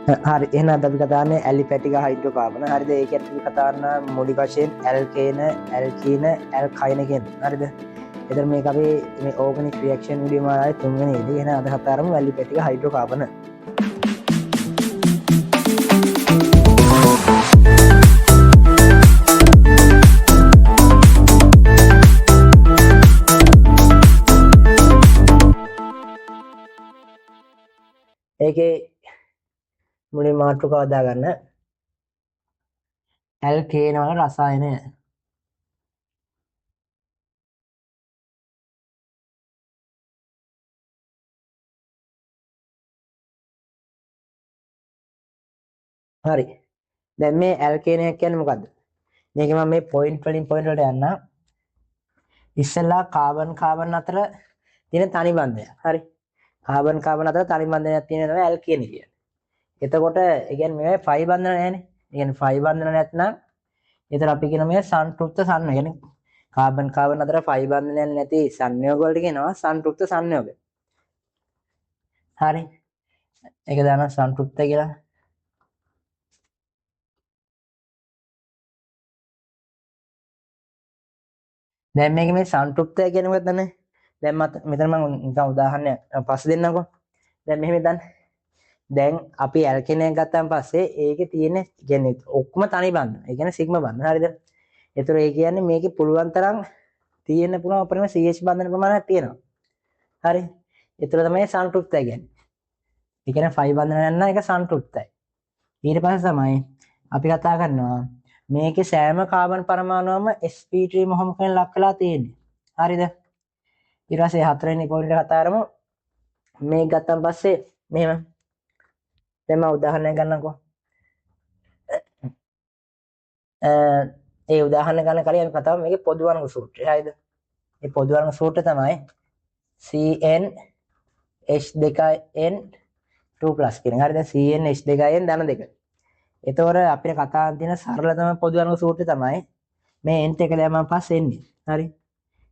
හරි එහෙනම් අද අපි කතා කරන්නේ ඇලිපැටික හයිඩ්‍රෝකාබන. හරිද? ඒකත් අපි කතා කරන මූලික වශයෙන් ඇල්කේන, ඇල්කීන, ඇල්කයින කියන. හරිද? එතන මේක අපි මේ ඕගනික් රියැක්ෂන් වීඩියෝ මාලාවේ තුන්වෙනි එක. එහෙනම් අද කතා කරමු ඇලිපැටික හයිඩ්‍රෝකාබන. ඒකේ මුලින් මාතෘකාව දාගන්න ඇල්කේන වල රසායනය. හරි. දැන් මේ ඇල්කේනයක් කියන්නේ මොකද්ද? මේක මම මේ පොයින්ට් වලින් පොයින්ට් වලට යන්න. ඉස්සෙල්ලා කාබන් අතර තියෙන තනි බන්ධනය. හරි. කාබන් අතර තනි බන්ධනයක් තියෙන තමයි ඇල්කේන කියන්නේ. එතකොට ඒ කියන්නේ මේ ෆයි බන්ධන නැහැනේ. ඒ කියන්නේ ෆයි බන්ධන නැත්නම් ඒතර අපි කියන මේ සංතෘප්ත සංයෝග. කියන්නේ කාබන් අතර ෆයි බන්ධනයක් නැති සංයෝග වලට කියනවා සංතෘප්ත සංයෝග. හරි. ඒක දානවා සංතෘප්ත කියලා. දැන් මේක මේ සංතෘප්තය කියන්නේ මොකක්ද දන්නේ? දැන් මෙතන මම නිකන් උදාහරණයක් පස්සේ දෙන්නම්කෝ. දැන් මෙහෙම හිතන්න. දැන් අපි ඇල්කේනයක් ගත්තාන් පස්සේ ඒකේ තියෙන කියන්නේ ඔක්කොම තනි බන්ධන. ඒ කියන්නේ සිග්මා බන්ධන. හරිද? ඒතර ඒ කියන්නේ මේකේ පුළුවන් තරම් තියෙන්න පුළුවන් අපරිම CH බන්ධන ප්‍රමාණයක් තියෙනවා. හරි. ඒතර තමයි සංතෘප්තය කියන්නේ. ඒ කියන්නේ ෆයි බන්ධන නැත්නම් ඒක සංතෘප්තයි. ඊට පස්සේ තමයි අපි කතා කරනවා මේකේ සෑම කාබන් පරමාණුවම sp3 මොහොමකින් ලක් වෙලා තියෙන්නේ. හරිද? ඊට පස්සේ හතරවෙනි පොයින්ට් එක කතා කරමු. මේක ගත්තන් පස්සේ මෙහෙම දැන් මම උදාහරණයක් ගන්නම්කෝ. ඒ උදාහරණ ගන්න කලින් අපි කතාව මේකේ පොදු වර්ග සූත්‍රය. හරිද? මේ පොදු වර්ග සූත්‍රය තමයි CnH2n2+ කියන. හරිද? CnH2n ධන 2. එතකොට අපිට කතා තියෙන සරලතම පොදු වර්ග සූත්‍රය තමයි මේ n එක දැම්මම පස්සේ එන්නේ. හරි?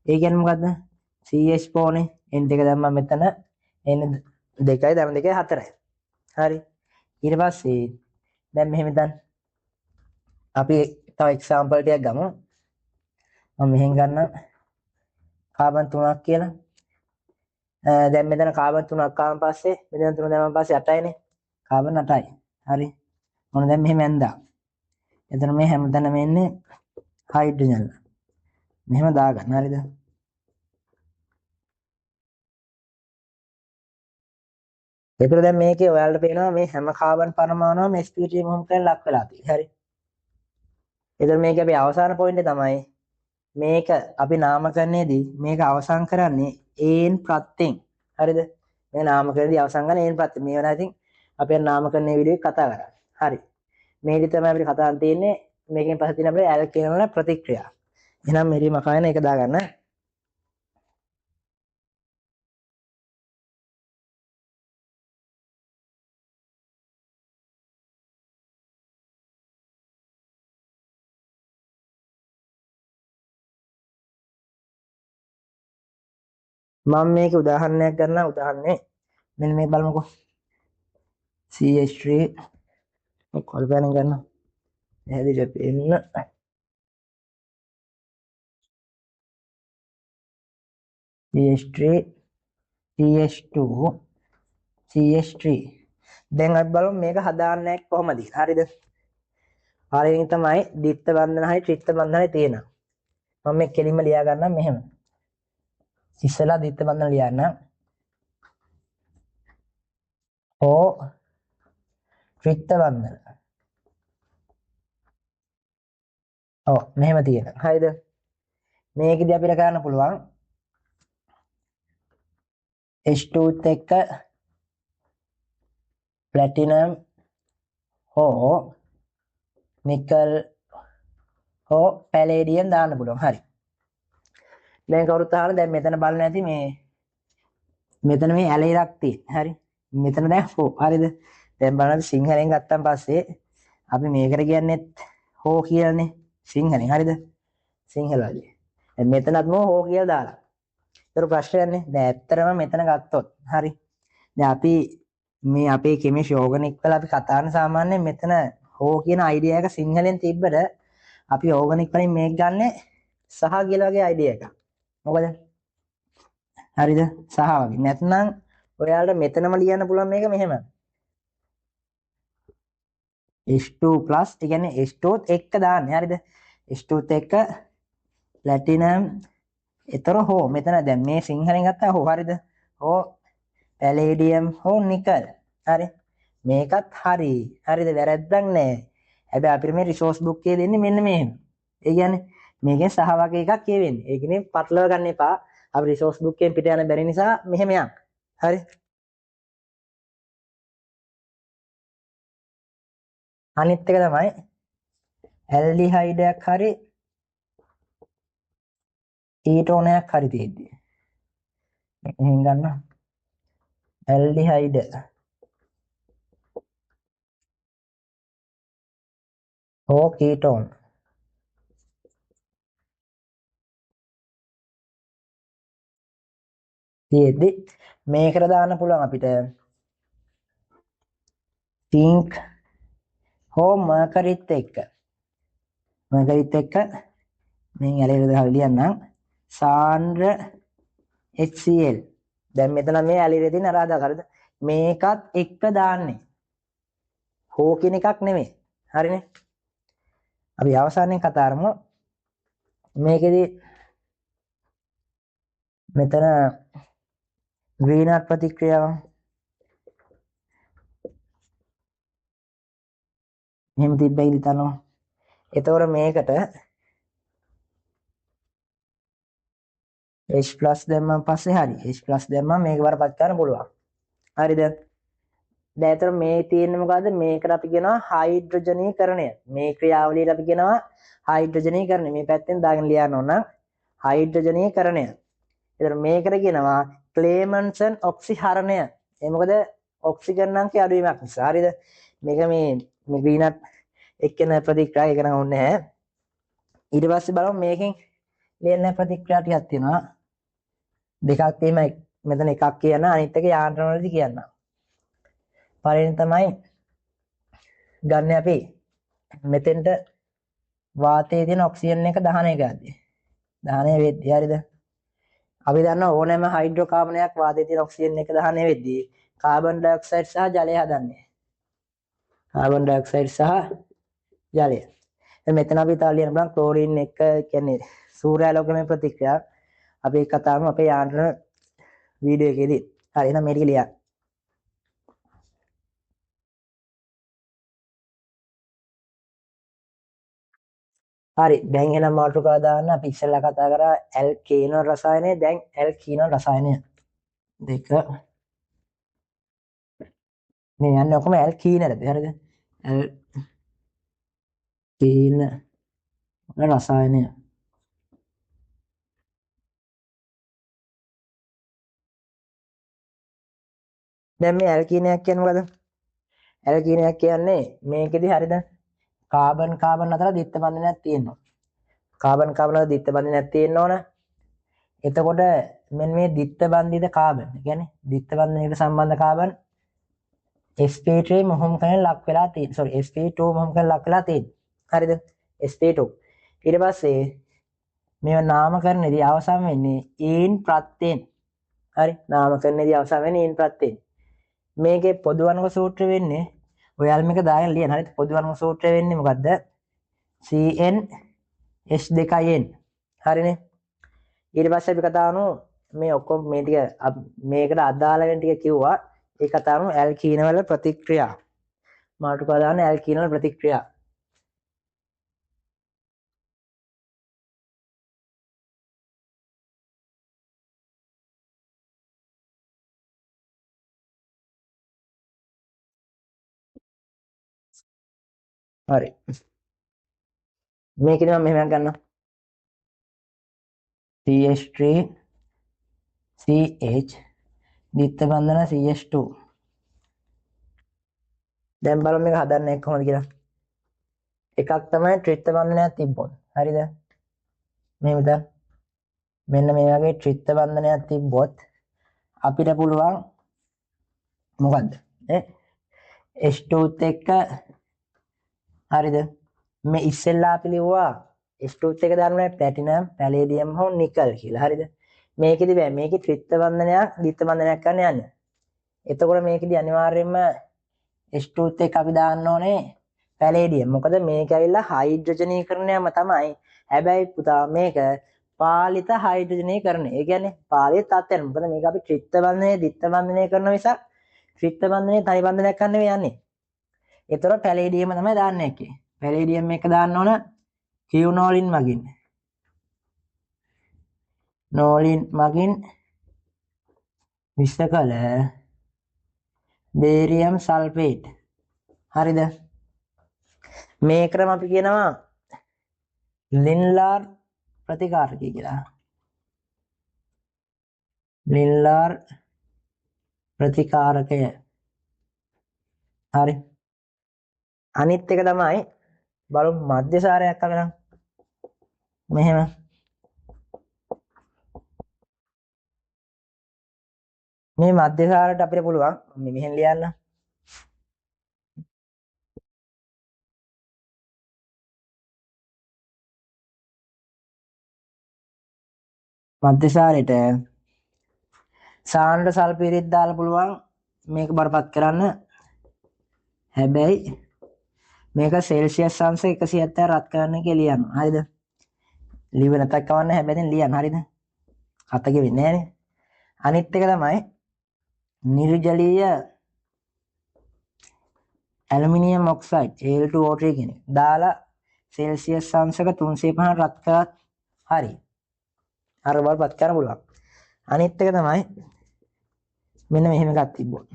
ඒ කියන්නේ මොකද්ද? CH පොනේ n එක දැම්මම මෙතන n 2යි ධන 2යි 4යි. හරි? ඊට පස්සේ දැන් මෙහෙම හිතන්න. අපි තව එක්සැම්පල් ටිකක් ගමු. මම මෙහෙන් ගන්නම් කාබන් 3ක් කියලා. දැන් මෙතන කාබන් 3ක් ආවන් පස්සේ මෙතන 3 දැම්මම පස්සේ 8යිනේ. කාබන් 8යි. හරි. මොන දැන් මෙහෙම ඇඳා. එතන මේ හැමතැනම එන්නේ හයිඩ්‍රජන්. මෙහෙම දාගන්න. හරිද? ඒතර දැන් මේකේ ඔයාලට පේනවා මේ හැම කාබන් පරමාණුවම sp3 මොහොමකින් ලක් වෙලා තියෙන්නේ. හරි. එතන මේක අපි අවසාන පොයින්ට් එක තමයි මේක අපි නාමකරණයේදී මේක අවසන් කරන්නේ an ප්‍රත්‍යයෙන්. හරිද? මේ නාමකරණයේදී අවසන් කරන an ප්‍රත්‍ය. මේ වෙනවා ඉතින් අපි නාමකරණයේ වීඩියෝ එක කතා කරා. හරි. මේකේ තමයි අපිට කතා කරන්න තියෙන්නේ මේකෙන් පස්සේ තියෙන අපේ ඇල්කේන වල ප්‍රතික්‍රියා. එහෙනම් මෙරි මකායන එක දාගන්න. මම මේක උදාහරණයක් ගන්න උදාහරණේ මෙන්න මේ බලමුකෝ CH3 කොල්පෑනින් ගන්න හැදිට පෙන්න CH3 CH2 CH3 දැන් අපි බලමු මේක හදාන්නයක් කොහොමද හරිද පළවෙනි තමයි ද්විත්ව බන්ධනයි ත්‍රිත්ව බන්ධනයි තියෙනවා මම මේ කෙලින්ම ලියා ගන්නම් මෙහෙම ඉස්සෙල්ලා ද්විත්ව බන්ධන ලියන්න ඕ ත්‍රිත්ව බන්ධන ඔව් මෙහෙම තියෙනවා හරිද මේකෙදි අපිට කරන්න පුළුවන් H2 එක්ක ප්ලැටිනම් හෝ නිකල් හෝ පැලේඩියම් දාන්න පුළුවන් හරි දැන් කවුරුත් අහලා දැන් මෙතන බලන්න ඇති මේ මෙතන මේ ඇල ඉරක් තියෙන හරි මෙතන දැන් හෝ හරිද දැන් බලන්න සිංහලෙන් ගත්තන් පස්සේ අපි මේකට කියන්නේ හෝ කියලානේ සිංහලෙන් හරිද සිංහල වලින් දැන් මෙතනත් මෝ හෝ කියලා දාලා ඒතර ප්‍රශ්නයක් නේ දැන් ඇත්තටම මෙතන ගත්තොත් හරි දැන් අපි මේ අපේ කෙමිස්ට්‍රි ඕගනික් වල අපි කතා කරන සාමාන්‍යයෙන් මෙතන හෝ කියන අයිඩියා එක සිංහලෙන් තිබ්බට අපි ඕගනික් වලින් මේක ගන්න සහ කියලා වගේ අයිඩියා එකක්. මොකද? හරිද? සහ වගේ. නැත්නම් ඔයාලට මෙතනම ලියන්න පුළුවන් මේක මෙහෙම. H2+ ඒ කියන්නේ H2ත් එක්ක දාන්නේ. හරිද? H2ත් එක්ක ප්ලැටිනම් ඒතර හෝ මෙතන දැන් මේ සිංහලෙන් ගත්තා හෝ හරිද? හෝ පැලේඩියම් හෝ නිකල්. හරි. මේකත් හරි. හරිද? වැරද්දක් නැහැ. හැබැයි අපිට මේ රිසෝස් බුක් එකේ දෙන්නේ මෙන්න මෙහෙම. ඒ කියන්නේ මේකෙන් සහ වගේ එකක් කියවෙන්නේ. ඒ කියන්නේ පටලව ගන්න එපා. අපි රිසෝස් බුක් එකෙන් පිට යන බැරි නිසා මෙහෙම යන්න. හරි. අනිත් එක තමයි ඇල්ඩිහයිඩයක් හරි කීටෝනයක් හරි තියෙද්දි. එහෙන් ගන්න. ඇල්ඩිහයිඩ හෝ කීටෝන් තියෙද්දි මේකට දාන්න පුළුවන් අපිට සිංක් හෝ මර්කරිත් එක්ක. මර්කරිත් එක්ක මේ ඇලේට දාලා ලියන්නම් සාන්ද්‍ර HCl. දැන් මෙතන මේ ඇලිරේ තියෙන අර ආදාකරද මේකත් එක්ක දාන්නේ. හෝ කියන එකක් නෙමෙයි. හරිනේ. අපි අවසානයේ කතා කරමු. මේකෙදි මෙතන ග්‍රීනර් ප්‍රතික්‍රියාව එහෙම තිබ්බයි හිතනවා. එතකොට මේකට H+ දැම්මම පස්සේ හරි H+ දැම්මම මේක වරපත් කරන්න පුළුවන්. හරිද? දැන් ඒතර මේ තියෙන්නේ මොකද්ද? මේකට අපි කියනවා හයිඩ්‍රජනීකරණය. මේ ක්‍රියාවලියට අපි කියනවා හයිඩ්‍රජනීකරණය. මේ පැත්තෙන් දාගෙන ලියන්න ඕන හයිඩ්‍රජනීකරණය. ඒතර මේකට කියනවා ක්ලේමන්සන් ඔක්සිහරණය. ඒ මොකද ඔක්සිජන් අංකයේ අඩුවීමක් නිසා. හරිද? මේක මේ ග්‍රීනර් එක්කෙන ප්‍රතික්‍රියා ඒක නම් ඕනේ නැහැ. ඊට පස්සේ බලමු මේකෙන් ලියන්න ප්‍රතික්‍රියා ටිකක් තියෙනවා. දෙකක් තියෙනවා. මෙතන එකක් කියන්න අනිත් එක යාන්ත්‍රණ වලදී කියන්න. පළවෙනි තමයි ගන්න අපි මෙතෙන්ට වාතයේ තියෙන ඔක්සිජන් එක දහනය කරද්දී. දහනය වෙද්දී හරිද? අපි දන්නවා ඕනෑම හයිඩ්‍රෝකාබනයක් වාතයේ තියෙන ඔක්සිජන් එක දහනය වෙද්දී කාබන් ඩයොක්සයිඩ් සහ ජලය හදන්නේ. කාබන් ඩයොක්සයිඩ් සහ ජලය. මෙතන අපි තව ලියන්න බලන්න ක්ලෝරින් එක කියන්නේ සූර්යාලෝකමය ප්‍රතික්‍රියා. අපි ඒක කතා කරමු අපේ යාන්ත්‍රණ වීඩියෝ එකේදී. හරි එහෙනම් මේක ලියන්න. හරි දැන් එහෙනම් මාතෘකාව දාන්න අපි ඉස්සෙල්ලා කතා කරා ඇල්කීනෝ රසායනය. දැන් ඇල්කීනෝ රසායනය දෙක මේ යන්නේ ඔක්කොම ඇල්කීනරද හරිද? ඇල්කීන රසායනය. දැන් මේ ඇල්කීනයක් කියන්නේ මොකද? ඇල්කීනයක් කියන්නේ මේකෙදි හරිද? කාබන් අතර ද්විත්ව බන්ධනයක් තියෙනවා. කාබන් අතර ද්විත්ව බන්ධනයක් තියෙන්න ඕන. එතකොට මෙන්න මේ ද්විත්ව බන්ධිත කාබන් කියන්නේ ද්විත්ව බන්ධනයකට සම්බන්ධ කාබන් sp3 මොහොම කරන ලක් වෙලා තියෙන. sp2 මොහොම කරන ලක් වෙලා තියෙන. හරිද? sp2. ඊට පස්සේ මේව නාමකරණයේදී අවසන් වෙන්නේ ඊන් ප්‍රත්‍යයෙන්. හරි? නාමකරණයේදී අවසන් වෙන්නේ ඊන් ප්‍රත්‍යයෙන්. මේකේ පොදු අණුක සූත්‍රය වෙන්නේ ඔයාලා මේක දාගෙන ලියන්න. හරිද? පොදු අණුක සූත්‍රය වෙන්නේ මොකද්ද? CnH2n. හරිනේ? ඊට පස්සේ අපි කතා කරමු මේ ඔක්කොම මේ ටික මේකට අදාළ වෙන ටික කිව්වා. ඒ කතා කරමු ඇල්කීන වල ප්‍රතික්‍රියා. මාතෘකාව දාන්න ඇල්කීන වල ප්‍රතික්‍රියා. හරි. මේකෙදි මම මෙහෙම ගන්නවා. CH3 CH ද්විත්ව බන්ධන CH2. දැන් බලමු මේක හදන්නේ කොහොමද කියලා. එකක් තමයි ත්‍රිත්ව බන්ධනයක් තිබ්බොත්. හරිද? මෙහෙමද? මෙන්න මේ වගේ ත්‍රිත්ව බන්ධනයක් තිබ්බොත් අපිට පුළුවන් මොකද්ද? ඈ H2ත් එක්ක හරිද මේ ඉස්සෙල්ලා අපි ලිව්වා H2ත් එක්ක දාන්නේ ප්ලැටිනම් පැලේඩියම් හෝ නිකල් කියලා හරිද මේකෙදි බෑ මේකේ ත්‍රිත්ව බන්ධනයක් ද්විත්ව බන්ධනයක් කරන්න යන්නේ එතකොට මේකෙදි අනිවාර්යයෙන්ම H2ත් එක්ක අපි දාන්න ඕනේ පැලේඩියම් මොකද මේක ඇවිල්ලා හයිඩ්‍රජනීකරණයම තමයි හැබැයි පුතා මේක පාලිත හයිඩ්‍රජනීකරණය ඒ කියන්නේ පාලිත තත්ත්වයක් මොකද මේක අපි ත්‍රිත්ව බන්ධනය ද්විත්ව බන්ධනය කරන නිසා ත්‍රිත්ව බන්ධනයේ තනි බන්ධනයක් කරන්න යන්නේ ඒතර පැලේඩියම තමයි දාන්න එකේ පැලේඩියම් එක දාන්න ඕන කියුනෝලින් මගින් මිශ්‍ර කළ බේරියම් සල්ෆේට් හරිද මේ ක්‍රම අපි කියනවා ලින්ලාර් ප්‍රතිකාරකය කියලා ලින්ලාර් ප්‍රතිකාරකය හරි අනිත් එක තමයි බලමු මධ්‍යසාරයක් අපලනම් මෙහෙම මේ මධ්‍යසාරයට අපිට පුළුවන් මෙහෙන් ලියන්න මධ්‍යසාරයට සාන්ද්‍ර සල්ෆියුරික් දාලා පුළුවන් මේක බරපත් කරන්න හැබැයි මේක සෙල්සියස් අංශ 170 රත් කරන්න කියලා ලියනවා හරිද ලිව නැතක් කවන්න හැබැයි ලියන්න හරිද අතක වෙන්නේ නැහනේ අනිත් එක තමයි නිර්ජලීය ඇලුමිනියම් ඔක්සයිඩ් Al2O3 කියන එක දාලා සෙල්සියස් අංශක 305 රත් කරත් හරි අර බලපත් කරන්න පුළුවන් අනිත් එක තමයි මෙන්න මෙහෙම එකක් තිබ්බොත්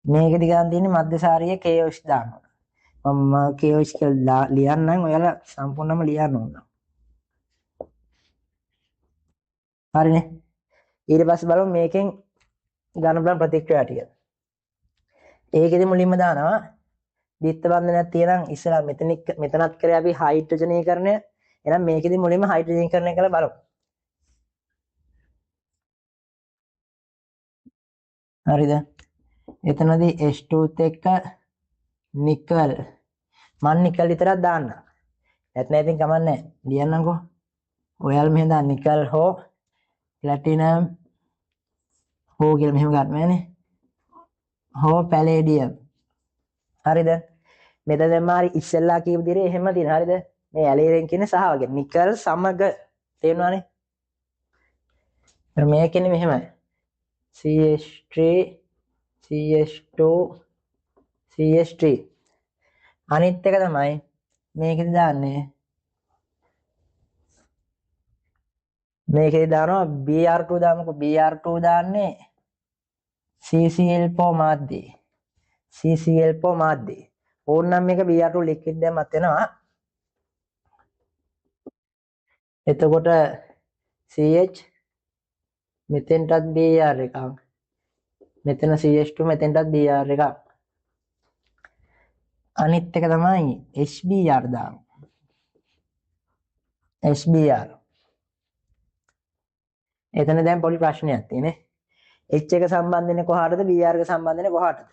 මේකෙදි ගන්න තියෙන්නේ මධ්‍යසාරීය KOH දානවා මම KOH කියලා ලියන්නම් ඔයාලා සම්පූර්ණයෙන්ම ලියන්න ඕන හරිනේ ඊට පස්සේ බලමු මේකෙන් ගන්න බලන ප්‍රතික්‍රියා ටික ඒකෙදි මුලින්ම දානවා ද්විත්ව බන්ධනයක් තියෙනම් ඉස්සලා මෙතනත් කරේ අපි හයිඩ්‍රජනීකරණය එහෙනම් මේකෙදි මුලින්ම හයිඩ්‍රජනීකරණය කරලා බලමු හරිද එතනදී H2ත් එක්ක නිකල් මම නිකල් විතරක් දාන්න නැත්නම් ඉතින් කමන්නේ ලියන්නම්කෝ ඔයාලා මෙහෙම දාන්න නිකල් හෝ ප්ලැටිනම් හෝ කියලා මෙහෙම ගන්නවනේ හෝ පැලේඩියම් හරිද මෙතන දැම්ම හරි ඉස්සෙල්ලා කියපු දිරේ එහෙම තියෙන හරිද මේ ඇලේරෙන් කියන්නේ සහ වගේ නිකල් සමග තේරෙනවනේ මේ කියන්නේ මෙහෙමයි CH3 CH2 CH3 අනිත් එක තමයි මේකෙදි දාන්නේ මේකෙදි දානවා Br2 දාමුකෝ Br2 දාන්නේ CCl4 මාධ්‍යය CCl4 මාධ්‍යය ඕනනම් මේක Br2 ලික්විඩ් දැම්මත් වෙනවා එතකොට CH මෙතෙන්ටත් Br එකක් මෙතන CH2 මෙතෙන්ටත් Br එකක් අනිත් එක තමයි HBr දාමු HBr එතන දැන් පොඩි ප්‍රශ්නයක් තියෙන්නේ H එක සම්බන්ධ වෙන්නේ කොහාටද Br එක සම්බන්ධ වෙන්නේ කොහාටද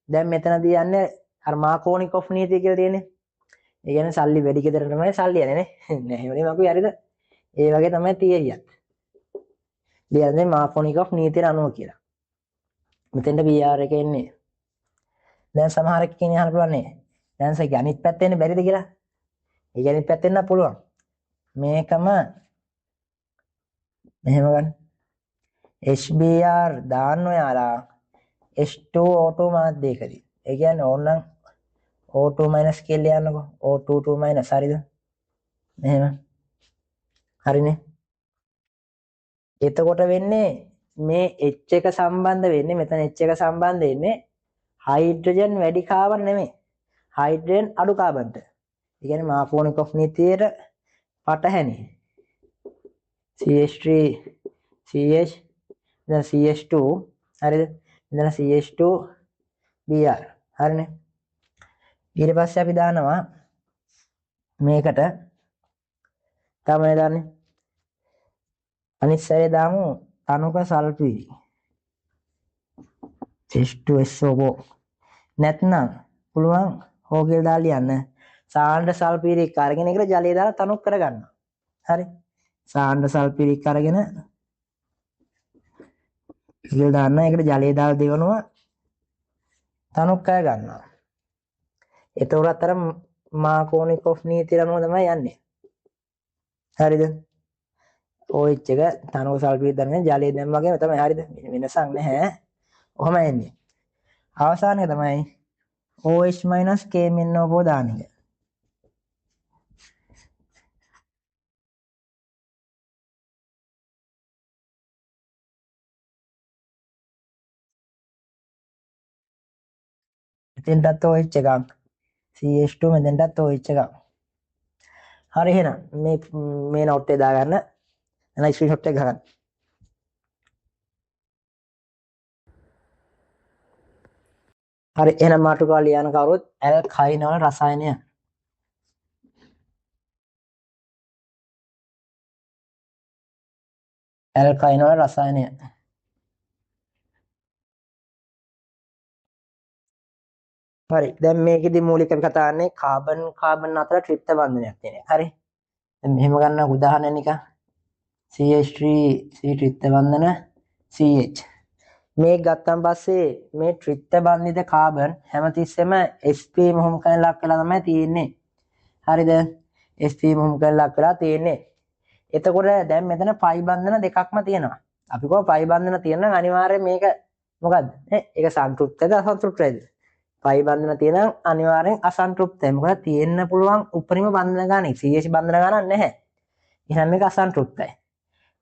දැන් මෙතනදී යන්නේ අර මාකෝනිකොෆ් නීතිය කියලා තියෙන්නේ ඒ කියන්නේ සල්ලි වැඩි ගෙදර තමයි සල්ලි යන්නේ නේ නෑ එහෙමනේ මකු හරිද ඒ වගේ තමයි තියරියක් ලියන්නේ මාකෝනිකොෆ් නීතියට අනුව කියලා මෙතෙන්ට Br එක එන්නේ දැන් සමහර කෙනෙක් අහන්න පුළුවන් නේ දැන් සයි අනිත් පැත්ත එන්නේ බැරිද කියලා ඒ අනිත් පැත්ත එන්න පුළුවන් මේකම මෙහෙම ගන්න HBr දාන්න ඔයාලා H2O2 මාධ්‍යයකදී ඒ කියන්නේ ඕනනම් O2 කියලා ලියන්නකෝ O2 හරිද මෙහෙම හරිනේ එතකොට වෙන්නේ මේ H එක සම්බන්ධ වෙන්නේ මෙතන H එක සම්බන්ධ වෙන්නේ හයිඩ්‍රජන් වැඩි කාබන් නෙමෙයි හයිඩ්‍රජන් අඩු කාබන්ට ඒ කියන්නේ මාකෝනිකොෆ් නීතියට පටහැනි CH3 CH දැන් CH2 හරිද ඉතන CH2 Br හරිනේ ඊට පස්සේ අපි දානවා මේකට තමයි දාන්නේ අනිත් සැරේ දාමු තනුක සල්පිරි H2SO4 නැත්නම් පුළුවන් හොගල් දාලා ලියන්න සාන්ද්‍ර සල්පිරික් අරගෙන ඒකට ජලය දාලා තනුක් කරගන්න. හරි. සාන්ද්‍ර සල්පිරික් අරගෙන ඉහළ දාන්න ඒකට ජලය දාලා දෙවනවා තනුක් කර ගන්නවා. එතකොට අර මාකෝනිකොෆ් නීතිය අනුව තමයි යන්නේ. හරිද? OH එක තනුක සල්ෆියුරික් දාගෙන ජලය දැම්මම තමයි. හරිද? වෙනසක් නැහැ. ඔහම එන්නේ. අවසානයේ තමයි OH KMnO4 දාන එක. එතෙන්ටත් OH එකක් CH2 මෙතෙන්ටත් OH එකක්. හරි එහෙනම් මේ නෝට් එක දාගන්න. එන ස්ක්‍රීන්ෂොට් එක ගන්න. හරි එහෙනම් මාතෘකාව ලියන කවුරුත් ඇල්කයින වල රසායනය. ඇල්කයින වල රසායනය. හරි දැන් මේකෙදි මූලික අපි කතා කරන්නේ කාබන් අතර ට්‍රිප්ත බන්ධනයක් තියෙන එක. හරි. දැන් මෙහෙම ගන්න උදාහරණ නිකන් CH3 C ට්‍රිප්ත බන්ධන CH. මේක ගත්තන් පස්සේ මේ ට්‍රිප්ත බන්ධිත කාබන් හැමතිස්සෙම sp මොහොමකෙන් ලක් වෙලා තමයි තියෙන්නේ. හරිද? sp මොහොමකෙන් ලක් වෙලා තියෙන්නේ. එතකොට දැන් මෙතන පයි බන්ධන දෙකක්ම තියෙනවා. අපි කොහොම පයි බන්ධන තියෙනවා අනිවාර්යයෙන් මේක මොකද්ද? ඒක සන්තුෂ්ටද අසන්තුෂ්ටද? පයි බන්ධන තියෙනවා අනිවාර්යෙන් අසන්තුෂ්ටයි. මොකද තියෙන්න පුළුවන් උපරිම බන්ධන ගානේ CH බන්ධන ගානක් නැහැ. එහෙනම් මේක අසන්තුෂ්ටයි.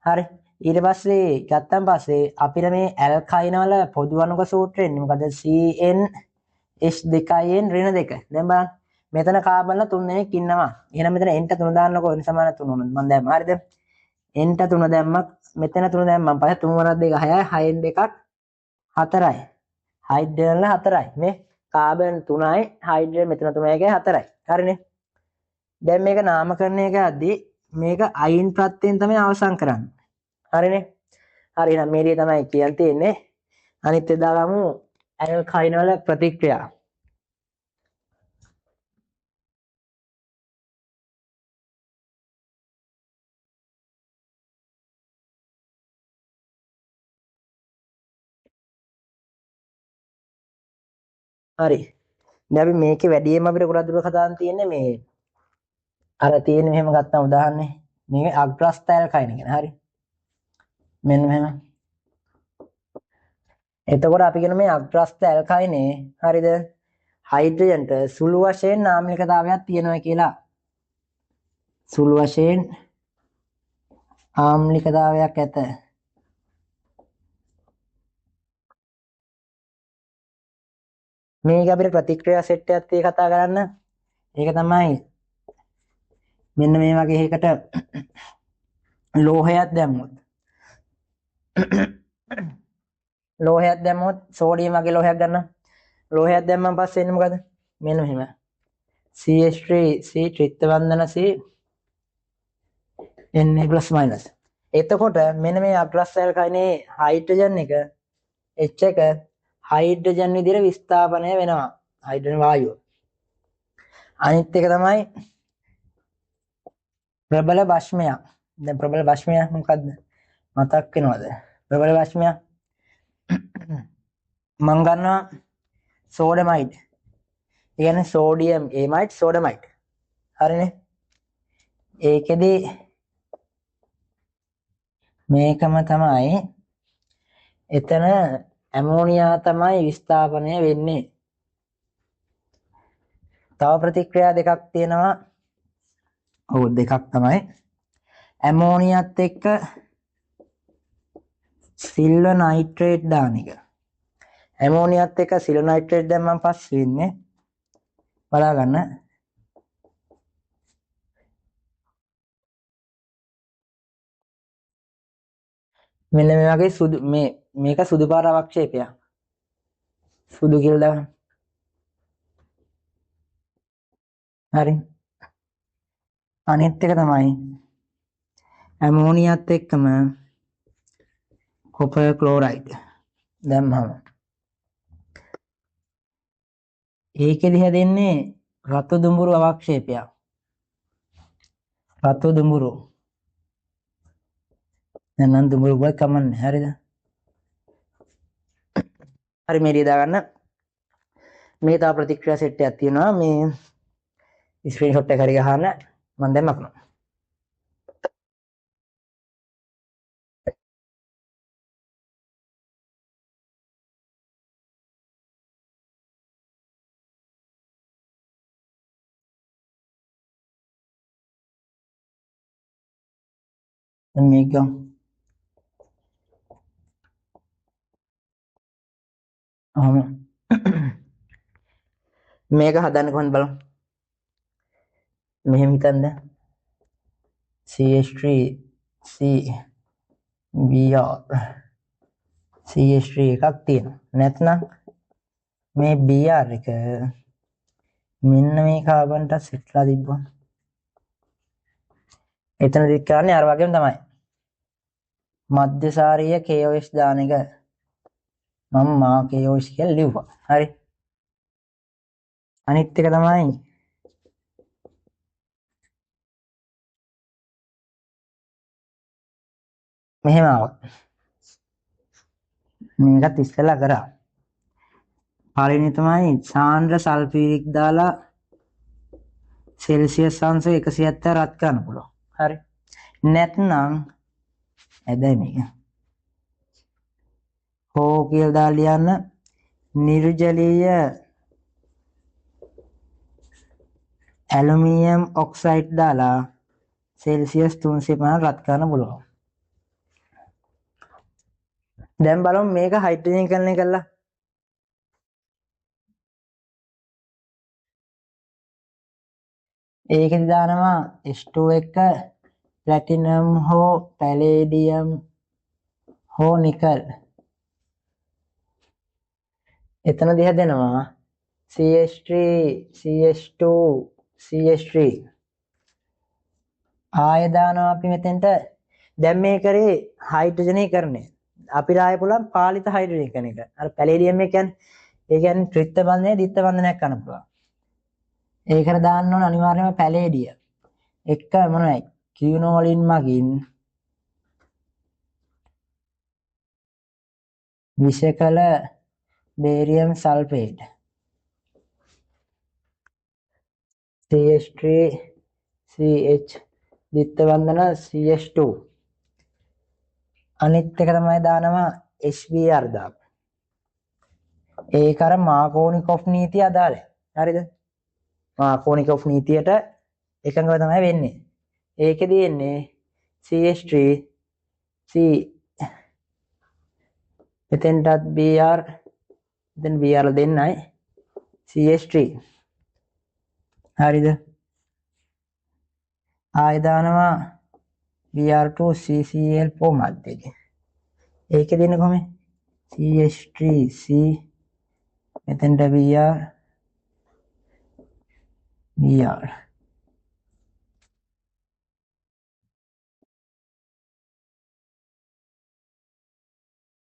හරි. ඊට පස්සේ ගත්තන් පස්සේ අපිට මේ ඇල්කයින වල පොදු අණුක සූත්‍රය එන්නේ මොකද? CnH2n ඍණ 2. දැන් බලන්න. මෙතන කාබන්ල 3 දෙනෙක් ඉන්නවා. එහෙනම් මෙතන n ට 3 දාන්නකෝ n සමාන 3 වුණොත් මම දැම්මා. හරිද? n ට 3 දැම්මක් මෙතන 3 දැම්මම පස්සේ 3 වරක් 2 6යි 6න් දෙකක් 4යි. හයිඩ්‍රජන් 4යි. මේ කාබන් 3යි හයිඩ්‍රජන් මෙතන 3යි 4යි. හරිනේ. දැන් මේක නාමකරණය කරද්දී මේක අයින් ප්‍රත්‍යයෙන් තමයි අවසන් කරන්නේ. හරිනේ. හරි එහෙනම් මේ දේ තමයි කියන්න තියෙන්නේ. අනිත් එදා ගමු ඇල්කයින වල ප්‍රතික්‍රියා. හරි. දැන් අපි මේකේ වැඩියෙන්ම අපිට ගොඩක් දුර කතාන් තියෙන්නේ මේ අර තියෙන්නේ මෙහෙම ගත්තා උදාහරණේ. මේක අග්‍රස්ත ඇල්කයින කියන. හරි. මෙන්න මෙහෙම. එතකොට අපි කියන මේ අග්‍රස්ත ඇල්කයිනේ හරිද? හයිඩ්‍රජන්ට සුළු වශයෙන් ආම්ලිකතාවයක් තියෙනවා කියලා. සුළු වශයෙන් ආම්ලිකතාවයක් ඇත. මේක අපිට ප්‍රතික්‍රියා සෙට් එකක් තිය කතා කරන්න. ඒක තමයි මෙන්න මේ වගේ එකකට ලෝහයක් දැම්මොත් සෝඩියම් වගේ ලෝහයක් ගන්න. ලෝහයක් දැම්මම පස්සේ එන්නේ මොකද? මෙන්න මෙහෙම. CH3 C ත්‍රිත්ව බන්ධන C Na+- එතකොට මෙන්න මේ අග්‍රස්ත ඇල්කයිනේ හයිඩ්‍රජන් එක H එක හයිඩ්‍රජන් විදිහට විස්ථාපනය වෙනවා. හයිඩ්‍රජන් වායුව. අනිත් එක තමයි ප්‍රබල භස්මයක්. දැන් ප්‍රබල භස්මයක් මොකද්ද? මතක් වෙනවද? ප්‍රබල භස්මයක් මම ගන්නවා සෝඩමයිඩ්. ඒ කියන්නේ සෝඩියම් ඒමයිඩ් සෝඩමයිඩ්. හරිනේ. ඒකෙදි මේකම තමයි එතන ඇමෝනියා තමයි විස්ථාපනය වෙන්නේ. තව ප්‍රතික්‍රියා දෙකක් තියෙනවා. ඔව් දෙකක් තමයි. ඇමෝනියත් එක්ක සිල්වර් නයිට්‍රේට් දාන එක. ඇමෝනියත් එක්ක සිල්වර් නයිට්‍රේට් දැම්මම පස්සේ වෙන්නේ බලා ගන්න. මෙන්න මේ වගේ සුදු මේක සුදු පාට අවක්ෂේපයක්. සුදු කියලා දාන්න. හරි. අනිත් එක තමයි ඇමෝනියත් එක්කම copper chloride දැම්මම ඒකෙදි හැදෙන්නේ රතු දුඹුරු අවක්ෂේපයක්. රතු දුඹුරු දැන් දුඹුරු වල කමන්නේ හරිද? හරි මේ ලියලා ගන්න. මේ තා ප්‍රතික්‍රියා සෙට් එකක් තියෙනවා. මේ ස්ක්‍රීන්ෂොට් එක හරි ගහන්න මම දැන් මකනවා. මේක මේක හදන්න කොහොමද බලමු. මෙහෙම හිතන්න CH3 CBr CH3 එකක් තියෙනවා. නැත්නම් මේ Br එක මෙන්න මේ කාබන්ට සෙට්ලා තිබ්බොත් එතනදි කරන්නේ අර වගේම තමයි. මධ්‍යසාරීය KOH දාන එක මම මා KOH කියලා ලිව්වා. හරි. අනිත් එක තමයි මෙහෙම ආවා. මේකත් ඉස්සෙල්ලා කරා. පළවෙනි තමයි සාන්ද්‍ර සල්ෆියුරික් දාලා සෙල්සියස් අංශ 170 රත් කරන්න පුළුවන්. හරි. නැත්නම් ඇදයි මේක. හෝ කියලා දාලා ලියන්න නිර්ජලීය ඇලුමිනියම් ඔක්සයිඩ් දාලා සෙල්සියස් 350 රත් කරන්න පුළුවන්. දැන් බලමු මේක හයිඩ්‍රජනීකරණය කළා. ඒකෙදි දානවා H2 එක ප්ලැටිනම් හෝ පැලේඩියම් හෝ නිකල්. එතනදී හැදෙනවා CH3 CH2 CH3. ආය දානවා අපි මෙතෙන්ට. දැන් මේ කරේ හයිඩ්‍රජනීකරණය. අපිට ආය පුළුවන් පාලිත හයිඩ්‍රජනීකරණය එක. අර පැලේඩියම් එක කියන්නේ ඒ කියන්නේ ත්‍රිත්ව බන්ධනය ද්විත්ව බන්ධනයක් කරන්න පුළුවන්. ඒකට දාන්න ඕන අනිවාර්යයෙන්ම පැලේඩියම්. එක මොනවයි? කියනෝලින් මගින් විෂකල බේරියම් සල්ෆේට් CH3 CH ද්විත්ව බන්ධන CH2. අනිත් එක තමයි දානවා HBr දාන්න. ඒක අර මාකෝනිකොෆ් නීතිය අදාළයි. හරිද? මාකෝනිකොෆ් නීතියට එකඟව තමයි වෙන්නේ. ඒකෙදී එන්නේ CH3 C එතෙන්ටත් Br then Br දෙන්නයි CH3. හරිද? ආය දානවා Br2 CCl4 මැදදී. ඒකේ දෙන්නේ කොහොමද? CH3 C එතෙන්ට Br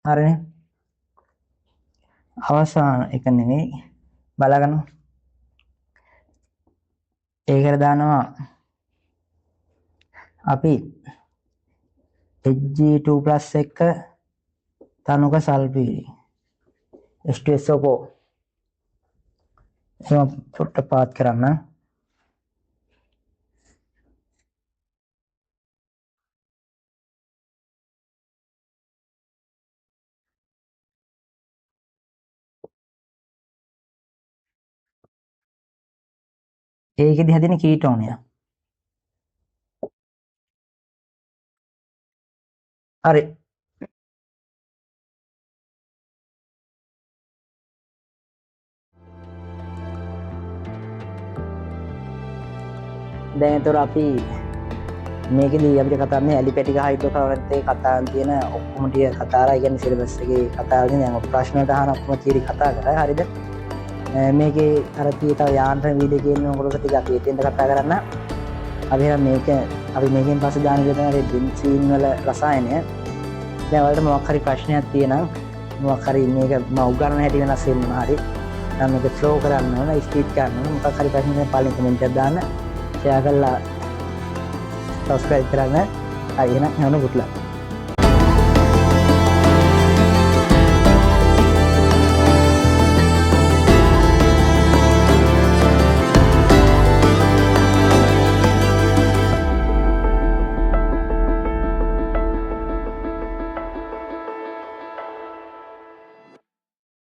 හරිනේ. අවසාන එක නෙමෙයි බලගන්න. ඒකට දානවා අපි Hg2+ එක තනුක සල්ෆියුරික් H2SO4 එහෙනම් පොට්ට පාත් කරන්න. ඒකෙදි හැදෙන කීටෝනය. හරි. දැන් ඒතර අපි මේකෙදී අපිට කතා කරන්නේ ඇලිපැටික හයිඩ්‍රෝකාබන් එකේ කතාන් තියෙන ඔක්කොම ටික කතාලා කියන්නේ සිලබස් එකේ කතාවල තියෙන දැන් ප්‍රශ්න වලට ඔක්කොම තීරි කතා කරා. හරිද? මේකේ අර තව යාන්ත්‍රණ වීඩියෝ කියන කොටස ටික අපි එතෙන්ද කතා කරන්න. අපි මේක අපි මේකෙන් පස්සේ දාන විදිහට බෙන්සීන් වල රසායනය දැන් ඔයාලට මොකක් හරි ප්‍රශ්නයක් තියෙනම් මොකක් හරි මේක මම උගන්වන හැටි වෙනස් වෙනවා හරි නම් මේක ස්ලෝ කරන්න ඕන ස්පීඩ් කරන්න ඕන මොකක් හරි ප්‍රශ්නයක් පළවෙනි කමෙන්ට් එකක් දාන්න ෂෙයා කරලා සබ්ස්ක්‍රයිබ් කරන්න හරි එහෙනම් යන්න good luck